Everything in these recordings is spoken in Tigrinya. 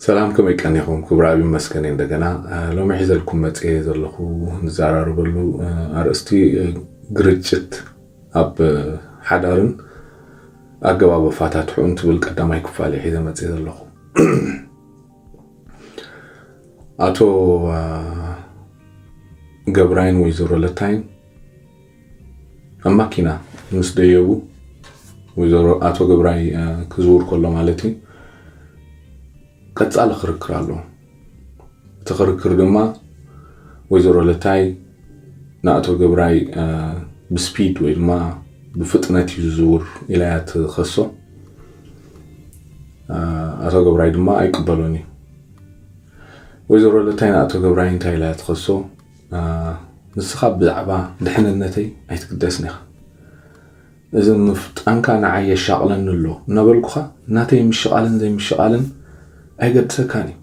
سلام كم يكنيكم كبرابي مسكنين دقنا لو محيزلكم متئي زلخو نزارارو بلو أرستي ግርጭት أب حدارن أقوى بفاتات حون تبل قدام يكفالي حيث متئي زلخو أتو قبراين ويزورو لتاين أماكينا نسديو ويزورو أتو قبراي كزور كله مالتي قد خركر له تخركر دما ويزورو لتاي ناتو قبراي بسبيد ويدما بفطنة يزور إلى تخصو أتو قبراي دما يقبلوني ويزورو لتاي ناتو قبراي انتاي لا تخصو نسخاب بزعبا دحننتي ايتقدسني إذا نفط أنكا نعي الشغلن له نبلكوها ناتي مشغالن زي مشغالن أي قد سكاني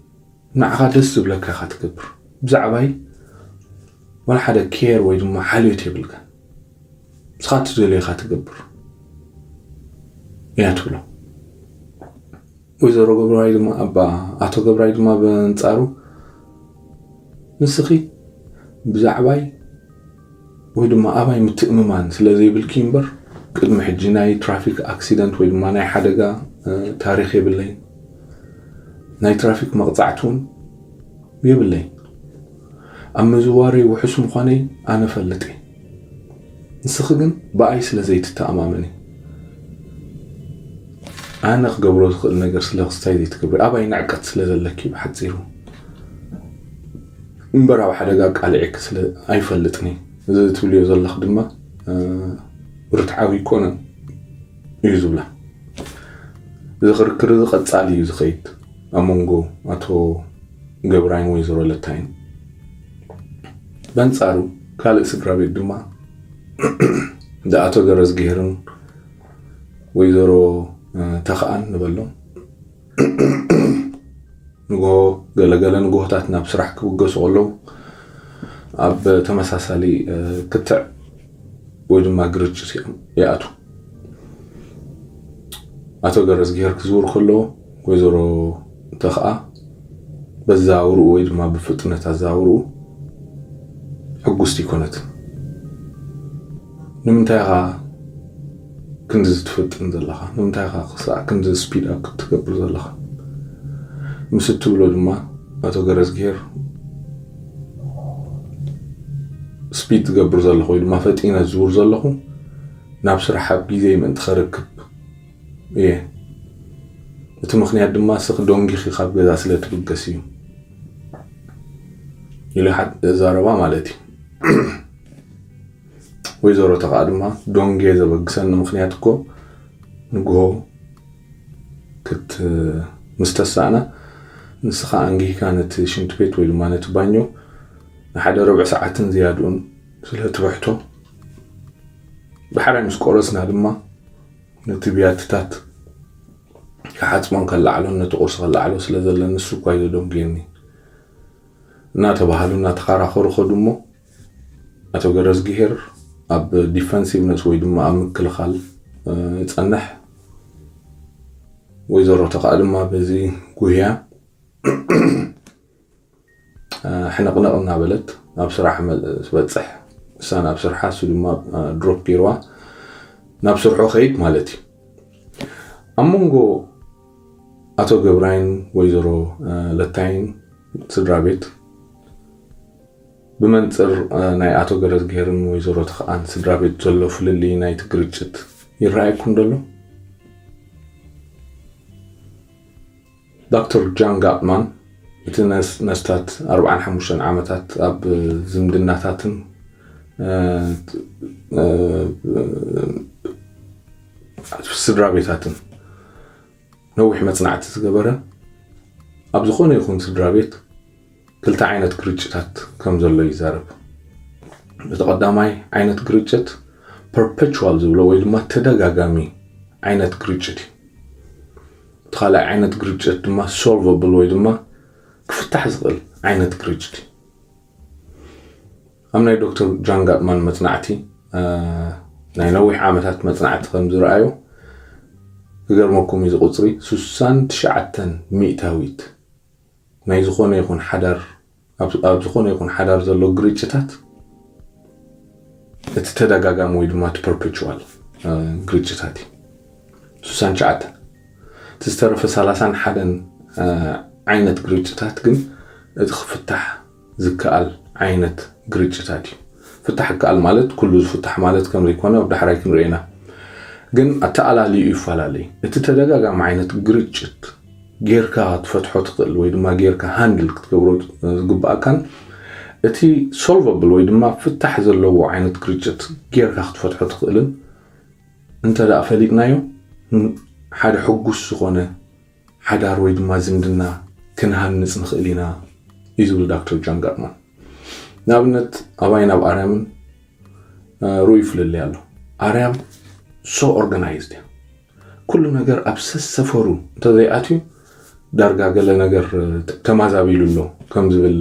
نعها دس بلك خاتكبر بزعباي ولا حدا كير ويدما حاليتي بلك سخات تدلي خاتكبر ياتولو ويزورو قبراي دما أبا أتو قبراي دما بنتسارو نسخي بزعباي ويدما أباي متأممان سلازي بالكيمبر قدم حجيناي ترافيك أكسيدنت ويدما ناي حدقا تاريخي بالليل ناي ترافيك مقطعتون يبلي أما زواري وحس مخاني أنا فلتي نسخن بأي سلازيت تأمامني أنا قبرو تقول نجر سلاستايدي تكبر أبا ينعقد سلازلكي بحد زيرو مبرع وحدقاك على عكس أي فلتني إذا تولي يزل خدمة ورتعاوي كونا يزولا إذا خركر قد تعالي يزخيت أمونغو أتو قبراين ويزورو لتاين بنصارو كالي سدرابي دما دا أتو غرز جيرن ويزورو تخان نبلو نغو غلغلا نغو هتاتنا بسرح كوغسو قلو أب تمساسالي كتع ويدما قرج يا أتو غرز جير كزور خلو ويزورو تخا بزاورو ويدما بفطنة تزاورو حقوستي كونت نمتاها كنز تفطن زلخا نمتاها قصا كنز سبيد اب تكبر زلخا مستو بلو دما أتو غرز غير سبيد تكبر زلخا ويدما فطينة زور زلخو نابسر حاب زي من تخركب ايه እቲ ምኽንያት ድማ ስኽ ዶንጊኺ ካብ ገዛ ስለ ትብገስ እዩ ኢሉ ዘረባ ማለት እዩ ወይዘሮ ተኻ ድማ ዶንጌ ዘበግሰን ምኽንያት እኮ ንግሆ ክት ምስተሳእና ንስኻ አንጊካ ነቲ ሽንት ቤት ወይ ድማ ነቲ ባኞ ንሓደ ረብዕ ሰዓትን ዝያድኡን ስለ ትበሕቶ ብሓራይ ምስ ቆረስና ድማ ነቲ ቢያትታት كحاتمون كالعلو نتقرص كالعلو سلازل نسو كويدو دونجيني ناتبهالو ناتخارا خورو خدومو أتو غرز جير أب ديفنسيف نسوي دم أم كل يتصنح ويزورو تقادم بزي كوهيا حنا قلنا بلد بصراحة بتصح سنة بصراحة سو دم دروب كيروا نبصرحو خيط مالتي أمونغو أتو قبراين ويزورو لتاين سدرابيت بمنصر ناي أتو قرز جيرن ويزورو تخان سدرابيت زلو فللي ناي تقريتشت يرأيكم دلو دكتور جان غاتمان يتنس نستات 45 عامتات أب زمدناتاتن سدرابيتاتن نوح مصنعت زغبره ابزخونه يكون سدرابيت كلتا عينت ግርጭታት كم زلو يزارب بتقداماي عينت ግርጭት perpetual زبلو ወይ ድማ ተደጋጋሚ عينت ግርጭት تخلى عينت ግርጭት ድማ solvable ወይ ድማ ክፍታሕ ዝኽእል عينت ግርጭት أمناي دكتور جان غاتمان مصنعتي ناي نوح عامتات مصنعت كم زرأيو غير ماكم يزقصري سوسان تشعتن مئتاويت ናይ ዝኾነ ይኹን ሓዳር ኣብ ዝኾነ ይኹን ሓዳር ዘሎ ግርጭታት እቲ ተደጋጋሚ ወይ ድማ perpetual ግርጭታት ሱሳንቻት ተስተረፈ 31 ዓይነት ግርጭታት ግን እቲ ክፍታሕ ዝከኣል ዓይነት ግርጭታት እዩ ፍታሕ ከኣል ማለት ኩሉ ዝፍታሕ ማለት ከም ዘይኮነ ብድሕራይ ክንርኤና ግን ኣተኣላልዩ ይፈላለይ እቲ ተደጋጋሚ ዓይነት ግርጭት ጌርካ ትፈትሖ ትኽእል ወይ ድማ ጌርካ ሃንድል ክትገብሮ ዝግባእካን እቲ solvable ወይ ድማ ፍታሕ ዘለዎ ዓይነት ግርጭት ጌርካ ክትፈትሖ ትኽእልን እንተዳ ፈሊጥናዮ ሓደ ሕጉስ ዝኾነ ሓዳር ወይ ድማ ዝምድና ክንሃንጽ ንኽእል ኢና ይዝብል ዶክተር ጆን ጋርትማን ናብነት ኣባይ ናብ ኣርያምን ሩይ ፍልልይ ኣሎ ኣርያም so organized ኩሉ ነገር ኣብሰስ ሰፈሩ እንተዘይኣትዩ ዳርጋ ገለ ነገር ተማዛቢሉሎ ከም ዝብል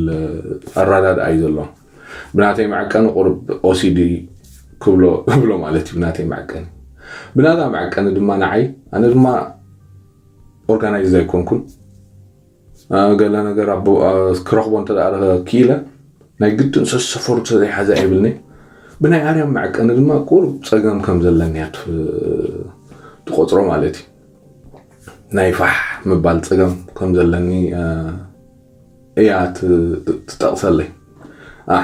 ኣራዳድ ኣይ ዘሎ ብናተይ ማዕቀን ቁርብ OCD ክብሎ ማለት እዩ ብናተይ ማዕቀን ብናታ ማዕቀን ድማ ንዓይ ኣነ ድማ organized ኣይኮንኩን ገለ ነገር ኣብ ክረኽቦ እንተዳረኸ ኪለ ናይ ግድን ሰፈሩ ተዘይሓዘ ኣይብልኒ ብናይ ኣርያም ማዕቀን ድማ ቁርብ ፀገም ከም ዘለኒ ትቆፅሮ ማለት እዩ ናይ ፋሕ ምባል ፀገም ከም ዘለኒ እያ ትጠቕሰለይ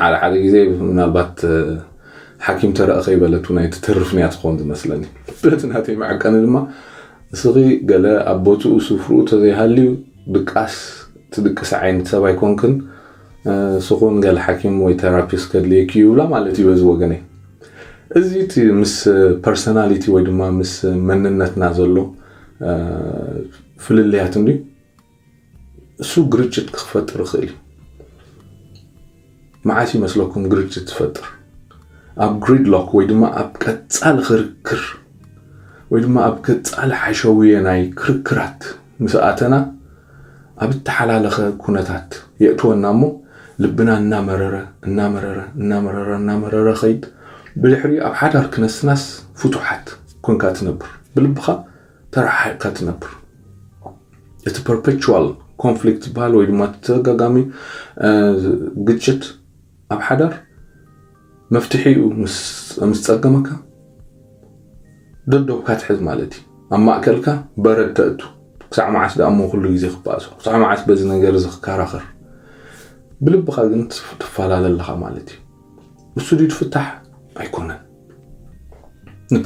ሓደ ግዜ ምናልባት ሓኪም ተረእኸ ይበለቱ ናይ ትርፍንያ ትኾን ዝመስለኒ በቲ ናተይ ማዕቀን ድማ እስኺ ገለ ኣቦቱ ስፍሩ ተዘይሃልዩ ድቃስ ትድቅስ ዓይነት ሰብ ኣይኮንክን ስኹን ገለ ሓኪም ወይ ቴራፒስት ከድልየክ ይብላ ማለት እዩ በዚ ወገነይ እዚ እቲ ምስ ፐርሶናሊቲ ወይ ድማ ምስ መንነትና ዘሎ ፍልልያት እንዲ እሱ ግርጭት ክፈጥር ይኽእል መዓስ ይመስለኩም ግርጭት ትፈጥር ኣብ ግሪድሎክ ወይ ድማ ኣብ ቀጻል ክርክር ወይ ድማ ኣብ ቀጻል ሓሸውየ ናይ ክርክራት ምስኣተና ኣብ ተሓላለኸ ኩነታት የእትወና እሞ ልብና እናመረረ ኸይድ ብድሕሪ ኣብ ሓዳር ክነስናስ ፍቱሓት ኮንካ ትነብር ብልብኻ ተራሓይካ ትነብር እቲ perpetual conflict ባል ወይ ድማ ተደጋጋሚ ግጭት ኣብ ሓዳር መፍትሒኡ ምስ ፀገመካ ደደብካ ትሕዝ ማለት እዩ ኣብ ማእከልካ በረድ ተእቱ ክሳዕ መዓስ ደሞ ኩሉ ግዜ ክባእሶ ክሳዕ መዓስ በዚ ነገር ዝክካራኸር ብልብኻ ግን ትፈላለለኻ ማለት እዩ እሱ ትፍታሕ ኣይኮነን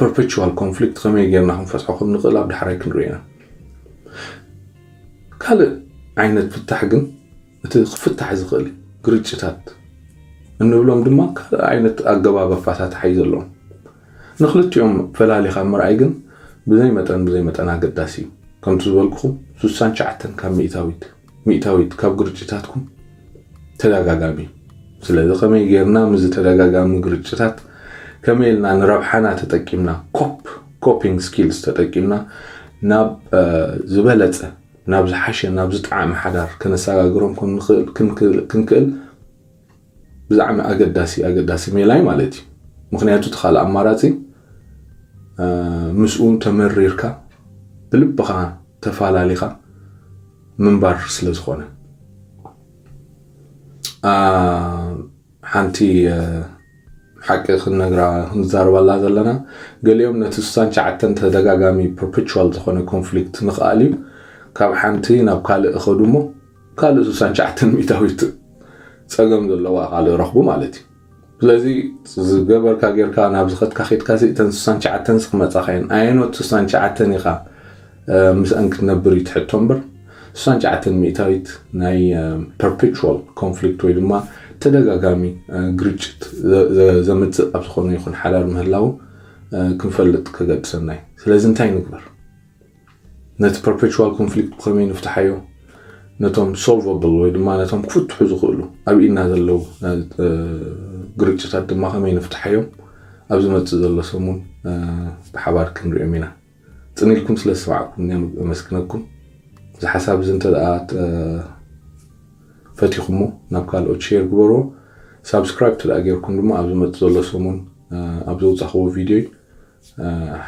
perpetual conflict ከመይ ጌርና ክንፈትሖ ከም ንኽእል ኣብ ድሕራይ ክንርኤና ካልእ ዓይነት ፍታሕ ግን እቲ ክፍታሕ ዝኽእል ግርጭታት እንብሎም ድማ ካልእ ዓይነት ኣገባባታት ሓይዘሎም ንኽልቲኦም ፈላሊኻ ምርኣይ ግን ብዘይ መጠን ኣገዳሲ እዩ ከምቲ ዝበልኩኹም 69 ካብ ሚእታዊት ካብ ግርጭታትኩም ተደጋጋሚ ስለዚ ከመይ ጌርና ምዝ ተደጋጋሚ ግርጭታት ከመይ ኢልና ንረብሓና ተጠቂምና ኮፒንግ ስኪልስ ተጠቂምና ናብ ዝበለፀ ናብ ዝሓሸ ናብ ዝጣዕሚ ሓዳር ከነሰጋግሮም ክንክእል ብዛዕሚ ኣገዳሲ ሜላይ ማለት እዩ ምክንያቱ ተኻል ኣማራፂ ምስኡ ተመሪርካ ብልብኻ ተፋላሊኻ ምንባር ስለ ዝኾነ ሓንቲ ሓቂ ክንዛረበላ ዘለና ገሊኦም ነቲ 69 ተደጋጋሚ perpetual ዝኾነ ኮንፍሊክት ንኽኣል እዩ ካብ ሓንቲ ናብ ካልእ እኸዱ እሞ ካልእ 69 ሚእታዊት ፀገም ዘለዋ ካልእ ረኽቡ ማለት እዩ ስለዚ ዝገበርካ ጌርካ ናብ ዝኸድካ ኸድካ እተን 69 ዝኽመፃኸየን ኣይኖት 69 ኢኻ ምስአን ክትነብር ይትሕቶ እምበር 69 ሚእታዊት ናይ perpetual conflict ወይ ድማ ተደጋጋሚ ግርጭት ዘምፅእ ኣብ ዝኾነ ይኹን ሓዳር ምህላው ክንፈልጥ ከገድሰናይ ስለዚ እንታይ ንግበር ነቲ perpetual conflict ብኸመይ ንፍትሓዮ ነቶም solvable ወይ ድማ ነቶም ክፍትሑ ዝኽእሉ ኣብ ኢድና ዘለው ግርጭታት ድማ ከመይ ንፍትሓዮም ኣብ ዝመፅእ ዘሎ ሰሙን ብሓባር ክንሪኦም ኢና ፅኒልኩም ስለ ዝሰማዕኩም ኣመስግነኩም ዝሓሳብ እዚ እንተደኣ ፈቲኹሞ ናብ ካልኦት ሼር ግበርዎ ሳብስክራይብ ተደኣ ጌርኩም ድማ ኣብ ዝመፅእ ዘሎ ሰሙን ኣብ ዝውፃኽዎ ቪድዮ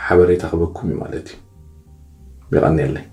ሓበሬታ ክበኩም እዩ ማለት እዩ ይቐኒየለይ